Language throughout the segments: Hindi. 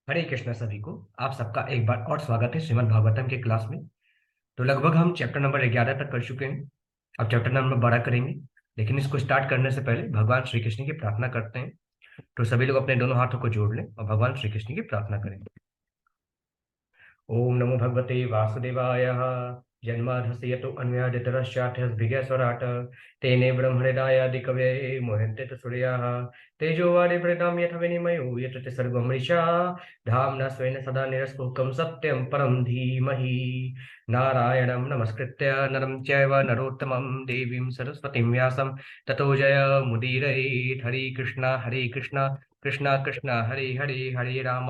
हरे कृष्णा सभी को। आप सबका एक बार और स्वागत है श्रीमद् भागवतम के क्लास में। तो लगभग हम चैप्टर नंबर 11 तक कर चुके हैं। अब चैप्टर नंबर 12 करेंगे। लेकिन इसको स्टार्ट करने से पहले भगवान श्री कृष्ण की प्रार्थना करते हैं। तो सभी लोग अपने दोनों हाथों को जोड़ लें और भगवान श्री कृष्ण की प्रार्थना करें। ओम नमो भगवते वासुदेवाय। जन्माधस्य यतो अन्वयादितरश्चार्थभिज्ञस्वराट् तेने ब्रह्महृदायादिकवये मोहन्ते च सूर्याः तेजोवारिभृतां यथा विनिमयो यतते सर्वमृषा धाम्ना स्वेन सदा निरस्तुकं सत्यं परं धीमहि। नारायणं नमस्कृत्य नरं चैव नरोत्तमं देवीं सरस्वतीं व्यासं ततो जयमुदीरयेत्। हरे कृष्णा कृष्णा कृष्णा हरे हरे हरे राम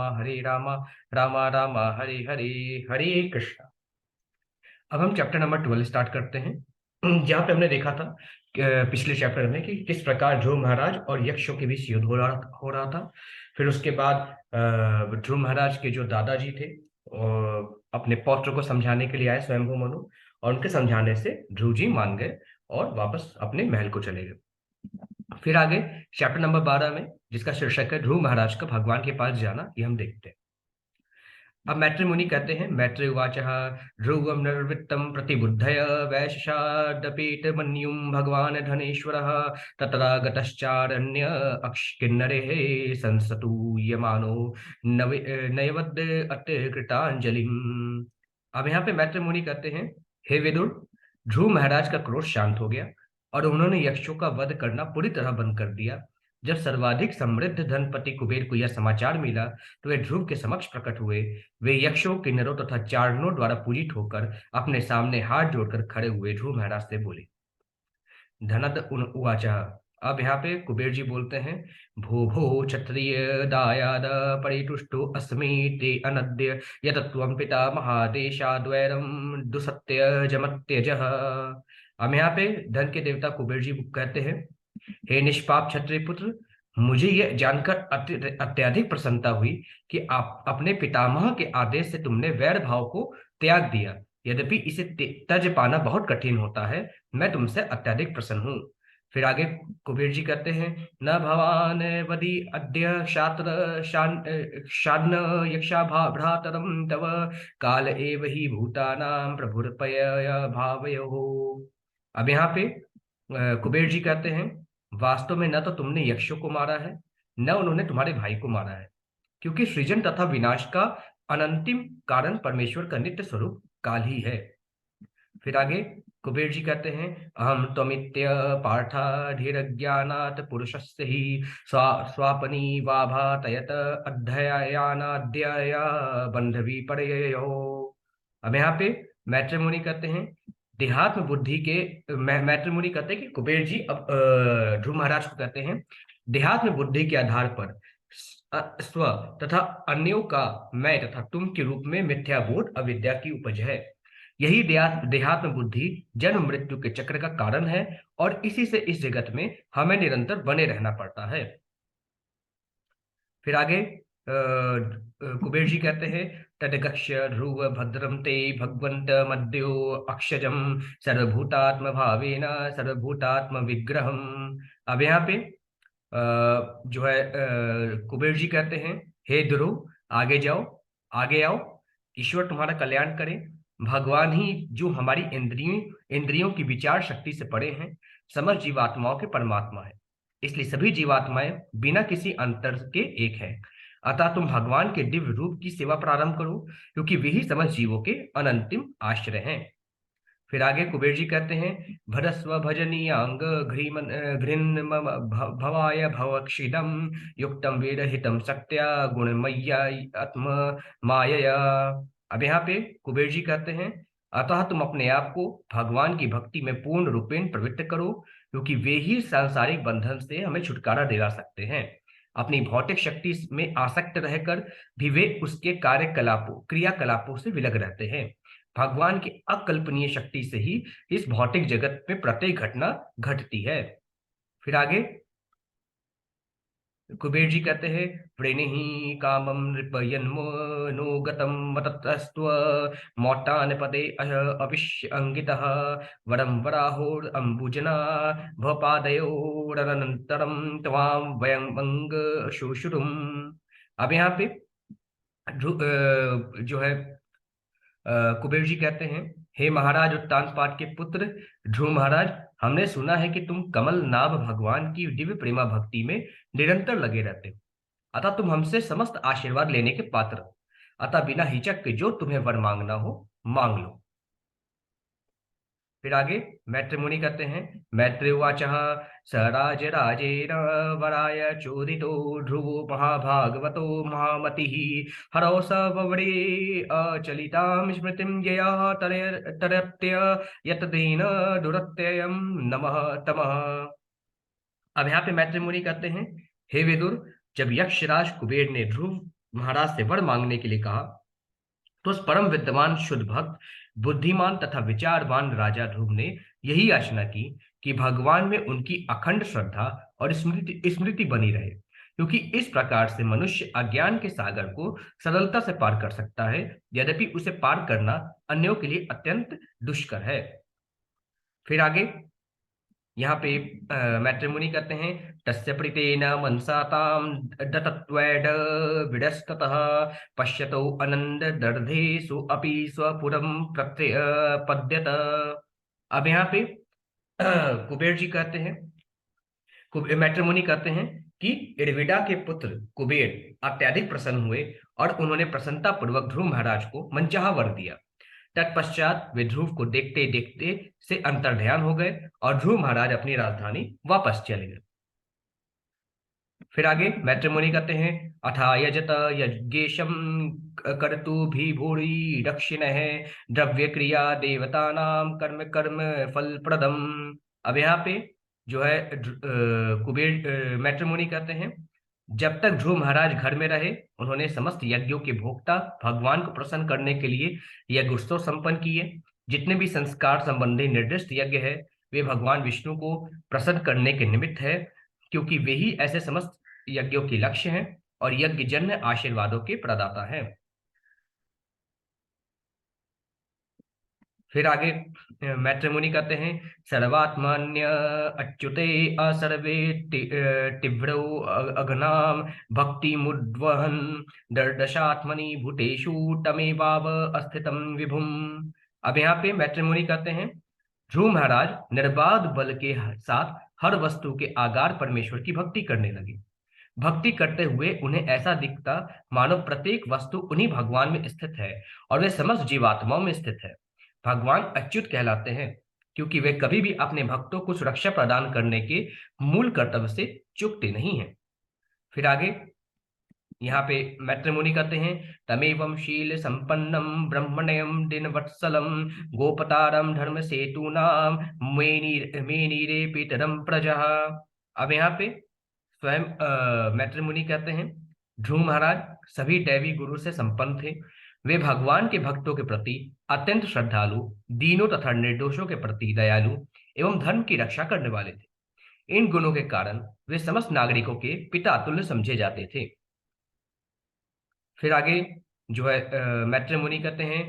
राम राम हरे हरे हरे कृष्णा। अब हम चैप्टर नंबर 12 स्टार्ट करते हैं, जहाँ पे हमने देखा था पिछले चैप्टर में कि किस प्रकार ध्रुव महाराज और यक्षों के बीच युद्ध हो रहा था। फिर उसके बाद ध्रुव महाराज के जो दादाजी थे अपने पौत्र को समझाने के लिए आए स्वयंभू मनु, और उनके समझाने से ध्रुव जी मान गए और वापस अपने महल को चले गए। फिर आगे चैप्टर नंबर 12 में, जिसका शीर्षक है ध्रुव महाराज का भगवान के पास जाना, ये हम देखते हैं। अब मैत्री मुनि कहते हैं, मैत्री उवाच ध्रुवं निर्वृत्तं प्रतिबुद्धय वैशेषादपीतमन्युं भगवान् धनेश्वरः तत्रागतश्चारण्य किन्नरेः संस्तूयमानो नैवद् अत्यकृतांजलिम्। अब यहाँ पे मैत्री मुनि कहते हैं, हे विदुर, ध्रुव महाराज का क्रोध शांत हो गया और उन्होंने यक्षों का वध करना पूरी तरह बंद कर दिया। जब सर्वाधिक समृद्ध धनपति कुबेर को यह समाचार मिला तो वे ध्रुव के समक्ष प्रकट हुए। वे यक्षों किन्नरों तथा चारणों द्वारा पूजित होकर अपने सामने हाथ जोड़कर खड़े हुए ध्रुव महाराज से बोले। धनद उवाच। अब यहाँ पे कुबेर जी बोलते हैं, भो भो क्षत्रिय दायाद परितुष्टो अस्मि ते अनद्य यत त्वं पिता महादेशाद्वैरम दुसत्य जमत्यजः। अब यहाँ पे धन के देवता कुबेर जी कहते हैं, हे निष्पाप क्षत्रिय पुत्र, मुझे यह जानकर अत्यधिक प्रसन्नता हुई कि आप अपने पितामह के आदेश से तुमने वैर भाव को त्याग दिया। यद्यपि इसे तज पाना बहुत कठिन होता है, मैं तुमसे अत्यधिक प्रसन्न हूँ। फिर आगे कुबेर जी कहते हैं, न भवान वदि अद्य शात्र शान यक्षा भ्रातरम तव काल एव ही भूतानां प्रभुर्पय भावयो। अब यहाँ पे कुबेर जी कहते हैं, वास्तव में न तो तुमने यक्षों को मारा है, न उन्होंने तुम्हारे भाई को मारा है, क्योंकि सृजन तथा विनाश का अनंतिम कारण परमेश्वर का नित्य स्वरूप काल ही है। फिर आगे कुबेर जी कहते हैं, अहम त्वमित्य पार्था धीरज्ञानात् पुरुषस्य ही स्वापनी वाभातयत अध्ययानाद्यया बंधवी परयो। अब यहाँ पे मैत्री मुनि कहते हैं, देहात्म बुद्धि के मैत्री मुनि कहते हैं कि कुबेर जी अब ध्रुव महाराज को कहते हैं, देहात्म बुद्धि के आधार पर स्व तथा अन्यों का मैं तथा तुम के रूप में मिथ्याबोध अविद्या की उपज है। यही देहात्म बुद्धि जन्म मृत्यु के चक्र का कारण है और इसी से इस जगत में हमें निरंतर बने रहना पड़ता है। फिर आगे कुबेर जी कहते हैं, तदगक्ष ध्रुव भद्रम ते भगवंत मद्यो अक्षजम सर्वभूतात्म भावेन सर्वभूतात्म विग्रहम। अब यहाँ पे जो है कुबेर जी कहते हैं, हे ध्रुव, आगे जाओ, आगे आओ, ईश्वर तुम्हारा कल्याण करे। भगवान ही जो हमारी इंद्रियों की विचार शक्ति से परे हैं, समस्त जीवात्माओं के परमात्मा है। इसलिए सभी जीवात्माएं बिना किसी अंतर के एक हैं। अतः तुम भगवान के दिव्य रूप की सेवा प्रारंभ करो, क्योंकि वे ही समस्त जीवों के अनंतिम आश्रय हैं। फिर आगे कुबेर जी कहते हैं, भरस्व भजनीयांग घृन भवाय भवक्षिदम युक्तम वेदहितम सत्या गुणमय्या आत्म मायया। अब यहाँ पे कुबेर जी कहते हैं, अतः तुम अपने आप को भगवान की भक्ति में पूर्ण रूपेण प्रवृत्त करो, क्योंकि वे ही सांसारिक बंधन से हमें छुटकारा दिला सकते हैं। अपनी भौतिक शक्ति में आसक्त रहकर भी वे उसके कार्यकलापों क्रियाकलापों से विलग रहते हैं। भगवान की अकल्पनीय शक्ति से ही इस भौतिक जगत में प्रत्येक घटना घटती है। फिर आगे कुबेर जी कहते हैं, प्रणिहि कामं नृपयन्मनोगतं मततस्त्व मौट्टान पदे अविश्य अंगितः वरं वराहोर अंबुजना भपादयोरनन्तरं त्वां वयं अंग शुश्रुम। अब यहाँ पे जो है कुबेर जी कहते हैं, हे महाराज उत्तानपाद के पुत्र ध्रुव महाराज, हमने सुना है कि तुम कमल नाभ भगवान की दिव्य प्रेमा भक्ति में निरंतर लगे रहते हो, अतः तुम हमसे समस्त आशीर्वाद लेने के पात्र हो। अतः बिना हिचक के जो तुम्हें वर मांगना हो मांग लो। फिर आगे मैत्री मुनि कहते हैं, मैत्री उवाच स राज राजेन वराय चोदितो ध्रुवो महाभागवतो महामतिः हरौ स वव्रे अचलितां स्मृतिं यया तरत्य यततेन दुरत्ययं नमः तमः। अब यहाँ पे मैत्री मुनि कहते हैं, हे विदुर, जब यक्षराज कुबेर ने ध्रुव महाराज से वर मांगने के लिए कहा, तो उस परम विद्वान शुद्ध भक्त बुद्धिमान तथा विचारवान राजा ध्रुव ने यही याचना की कि भगवान में उनकी अखंड श्रद्धा और स्मृति स्मृति बनी रहे, क्योंकि इस प्रकार से मनुष्य अज्ञान के सागर को सरलता से पार कर सकता है, यद्यपि उसे पार करना अन्यों के लिए अत्यंत दुष्कर है। फिर आगे यहाँ पे मैत्री मुनि कहते हैं, तस्य प्रीतेन मनसाताम दत्त्वैड विडस्ततः पश्यतो आनंद दर्धेषु अपि स्वपुरं प्रत्यपद्यत। अब यहाँ पे कुबेर जी कहते हैं, मैत्री मुनि कहते हैं कि इरविडा के पुत्र कुबेर अत्यधिक प्रसन्न हुए और उन्होंने प्रसन्नता पूर्वक ध्रुव महाराज को मनचाहा वर दिया। तत्पश्चात वे ध्रुव को देखते देखते से अंतर्ध्यान हो गए और ध्रुव महाराज अपनी राजधानी वापस चले गए। फिर आगे मैत्री मुनि कहते हैं, अथा यजत यज्ञेशम कर्तु भी भूरि दक्षिण है द्रव्य क्रिया देवता नाम कर्म कर्म फल प्रदम। अब यहाँ पे जो है कुबेर मैत्री मुनि कहते हैं, जब तक ध्रुव महाराज घर में रहे उन्होंने समस्त यज्ञों के भोक्ता भगवान को प्रसन्न करने के लिए यज्ञ उत्सव संपन्न किए। जितने भी संस्कार संबंधी निर्दिष्ट यज्ञ है वे भगवान विष्णु को प्रसन्न करने के निमित्त है, क्योंकि वे ही ऐसे समस्त यज्ञों के लक्ष्य हैं और यज्ञ जन्य आशीर्वादों के प्रदाता हैं। फिर आगे मैत्री मुनि कहते हैं, सर्वात्मन्य अच्युते असर्वे तीव्रो अघनाम भक्ति मुद्वहन दर्दशात्मनि भूतेषु तमेवाव अस्थितम विभुम। अब यहाँ पे मैत्री मुनि कहते हैं, ध्रुव महाराज निर्बाध बल के साथ हर वस्तु के आगार परमेश्वर की भक्ति करने लगे। भक्ति करते हुए उन्हें ऐसा दिखता मानो प्रत्येक वस्तु उन्हीं भगवान में स्थित है और वे समस्त जीवात्माओं में स्थित है। भगवान अच्युत कहलाते हैं क्योंकि वे कभी भी अपने भक्तों को सुरक्षा प्रदान करने के मूल कर्तव्य से चूकते नहीं हैं। फिर आगे यहाँ पे मैत्री मुनि कहते हैं, तमेवं शील संपन्नम ब्रह्मण्यम दिनवत्सलम गोपतारम धर्म सेतूनाम मेनीरे पितरम प्रजा। अब यहाँ पे स्वयं मैत्री मुनि कहते हैं, ध्रुव महाराज सभी दैवी गुरु से संपन्न थे। वे भगवान के भक्तों के प्रति अत्यंत श्रद्धालु, दीनों तथा निर्दोषों के प्रति दयालु एवं धर्म की रक्षा करने वाले थे। इन गुणों के कारण वे समस्त नागरिकों के पिता तुल्य समझे जाते थे। फिर आगे जो है मैत्री मुनि कहते हैं,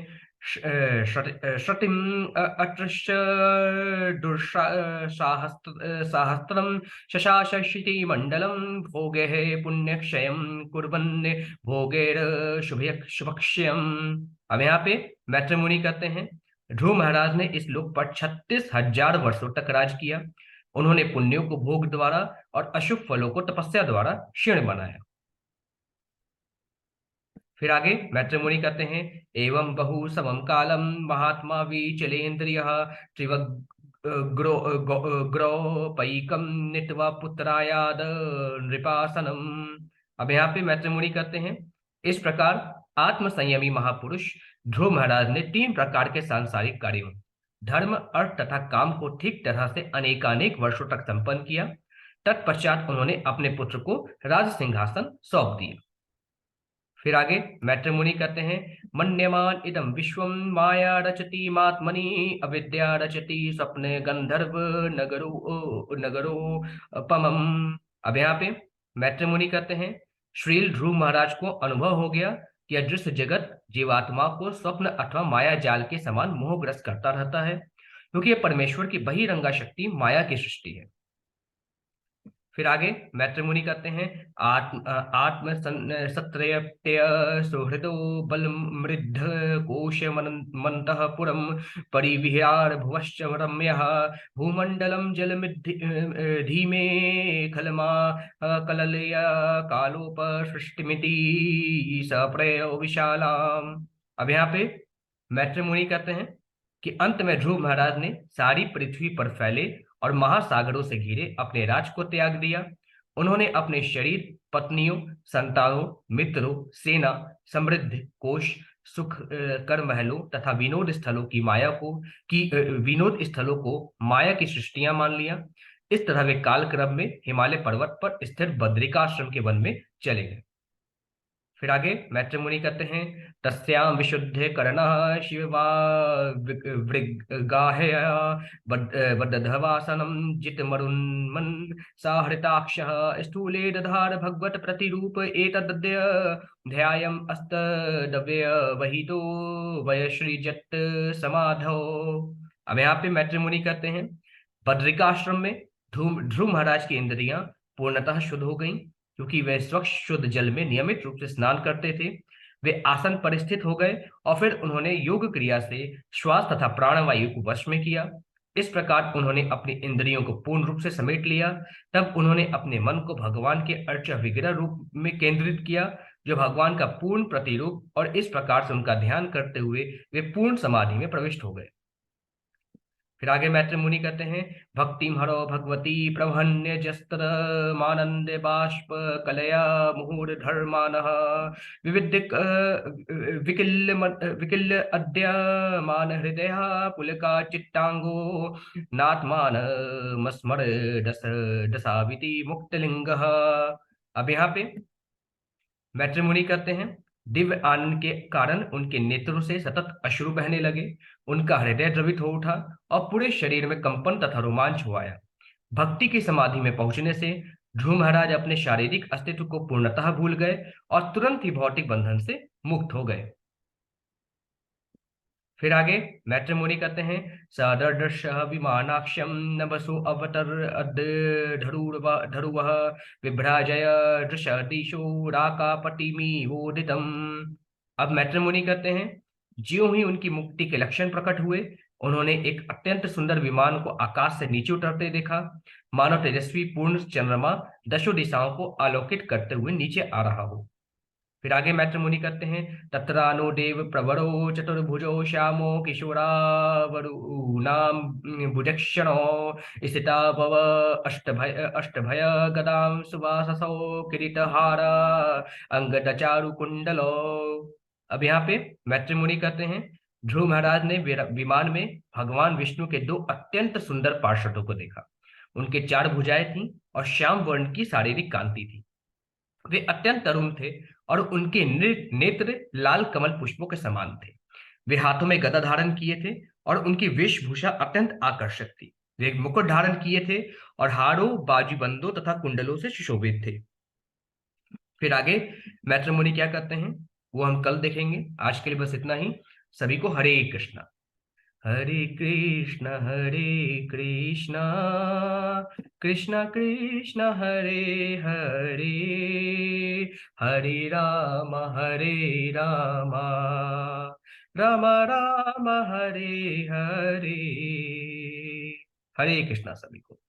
श्रुतिम अत्रश्च साहस्त्रम शशाशि मंडलम भोगे पुण्यक्षयम कुर्वन् भोगेर शुभक्षयम। अब यहाँ पे मैत्री मुनि कहते हैं, ध्रुव महाराज ने इस लोक पर 36,000 वर्षों तक राज किया। उन्होंने पुण्यों को भोग द्वारा और अशुभ फलों को तपस्या द्वारा क्षीण बनाया। फिर आगे मैत्री मुनि कहते हैं, एवं बहु समम कालम महात्मा विचलेन्द्रिय ग्रोपैकम नित्वा पुत्रायाद नृपासनम। अब यहाँ पे मैत्री मुनि कहते हैं, इस प्रकार आत्म संयमी महापुरुष ध्रुव महाराज ने 3 प्रकार के सांसारिक कार्यों धर्म अर्थ तथा काम को ठीक तरह से अनेकानेक वर्षों तक संपन्न किया। तत्पश्चात उन्होंने अपने पुत्र को राज सिंहासन सौंप दिया। फिर आगे मैत्री मुनि कहते हैं, मन्यमान इदम विश्वम माया रचति मात्मनि अविद्या रचति स्वप्न गंधर्व नगरो नगरो पमम। अब यहाँ पे मैत्री मुनि कहते हैं, श्रील ध्रुव महाराज को अनुभव हो गया कि अदृश्य जगत जीवात्मा को स्वप्न अथवा माया जाल के समान मोहग्रस्त करता रहता है, क्योंकि यह परमेश्वर की बहिरंगा शक्ति माया की सृष्टि है। फिर आगे मैत्री मुनि कहते हैं, आत्म सत्रयप्य सुहृदो बल मृद्ध कोश मंतः पुरम परिविहार भुवश्च रम्यः भूमंडलम जल धीमे खलमा कललया कालोप सृष्टिमिति सप्रय विशालाम। अब यहाँ पे मैत्री मुनि कहते हैं कि अंत में ध्रुव महाराज ने सारी पृथ्वी पर फैले और महासागरों से घिरे अपने राज को त्याग दिया। उन्होंने अपने शरीर, पत्नियों, संतानों, मित्रों, सेना, समृद्धि, कोष, सुख कर महलों तथा विनोद स्थलों को माया की सृष्टियां मान लिया। इस तरह वे कालक्रम में हिमालय पर्वत पर स्थित बद्रिकाश्रम के वन में चले गए। फिर आगे मैत्री मुनि कहते हैं, तस्याम विशुद्धे कर्णः शिवा वृगाहया वदधवासनम जित मरुन्मन साहृताक्षः स्थूले दधार भगवत प्रतिरूप एतद्य ध्यायम अस्तदव्य वहितो वयश्रीजत समाधो। अब यहाँ पे मैत्री मुनि कहते हैं, बद्रिकाश्रम में ध्रुव ध्रुव महाराज की इंद्रियां पूर्णतः शुद्ध हो गईं, क्योंकि वे स्वच्छ शुद्ध जल में नियमित रूप से स्नान करते थे। वे आसन पर स्थित हो गए और फिर उन्होंने योग क्रिया से श्वास तथा प्राणवायु को वश में किया। इस प्रकार उन्होंने अपनी इंद्रियों को पूर्ण रूप से समेट लिया। तब उन्होंने अपने मन को भगवान के अर्च विग्रह रूप में केंद्रित किया, जो भगवान का पूर्ण प्रतिरूप, और इस प्रकार से उनका ध्यान करते हुए वे पूर्ण समाधि में प्रविष्ट हो गए। फिर आगे मैत्री मुनि कहते हैं, भक्ति हरो भगवती प्रभन्य जस्तर मानंद बाष्प कलया मुहुर धर्मान विविध विकिल अद्य मान हृदय पुलका चित्तांगो नात्मान मस्मर दस दशाविति मुक्तलिंग। अब यहाँ पे मैत्री मुनि कहते हैं, दिव्य आनंद के कारण उनके नेत्रों से सतत अश्रु बहने लगे, उनका हृदय द्रवित हो उठा और पूरे शरीर में कंपन तथा रोमांच हो आया। भक्ति की समाधि में पहुंचने से ध्रुव महाराज अपने शारीरिक अस्तित्व को पूर्णतः भूल गए और तुरंत ही भौतिक बंधन से मुक्त हो गए। फिर आगे मैत्री मुनि कहते हैं, सदर्श विमानाक्षम न बसु अवतर धरुव विभ्राजय दृशदिशो राकापटिमिवोदितम्। अब मैत्री मुनि कहते हैं, ज्यों ही उनकी मुक्ति के लक्षण प्रकट हुए, उन्होंने एक अत्यंत सुंदर विमान को आकाश से नीचे उतरते देखा, मानो तेजस्वी पूर्ण चंद्रमा दशों दिशाओं को आलोकित करते हुए नीचे आ रहा हो। फिर आगे मैत्र मुनि कहते हैं, तत्रानो देव प्रवरो चतुर्भुजो श्यामो किशोरावरुणाम भुजक्षणो स्थिता भव अष्टभय गदाम सुवाससो किरीटहारा अंगदचारु कुंडलो। अब यहाँ पे मैत्री मुनि कहते हैं, ध्रुव महाराज ने विमान में भगवान विष्णु के दो अत्यंत सुंदर पार्षदों को देखा। उनके चार भुजाएं थीं और श्याम वर्ण की शारीरिक कांति थी। वे अत्यंत तरुण थे और उनके नेत्र लाल कमल पुष्पों के समान थे। वे हाथों में गदा धारण किए थे और उनकी वेशभूषा अत्यंत आकर्षक थी। वे एक मुकुट धारण किए थे और हारों, बाजूबंदों तथा कुंडलों से सुशोभित थे। फिर आगे मैत्र मुनि क्या कहते हैं वो हम कल देखेंगे। आज के लिए बस इतना ही। सभी को हरे कृष्णा। हरे कृष्णा कृष्णा कृष्णा हरे हरे, हरे राम राम राम हरे हरे। हरे कृष्णा सभी को।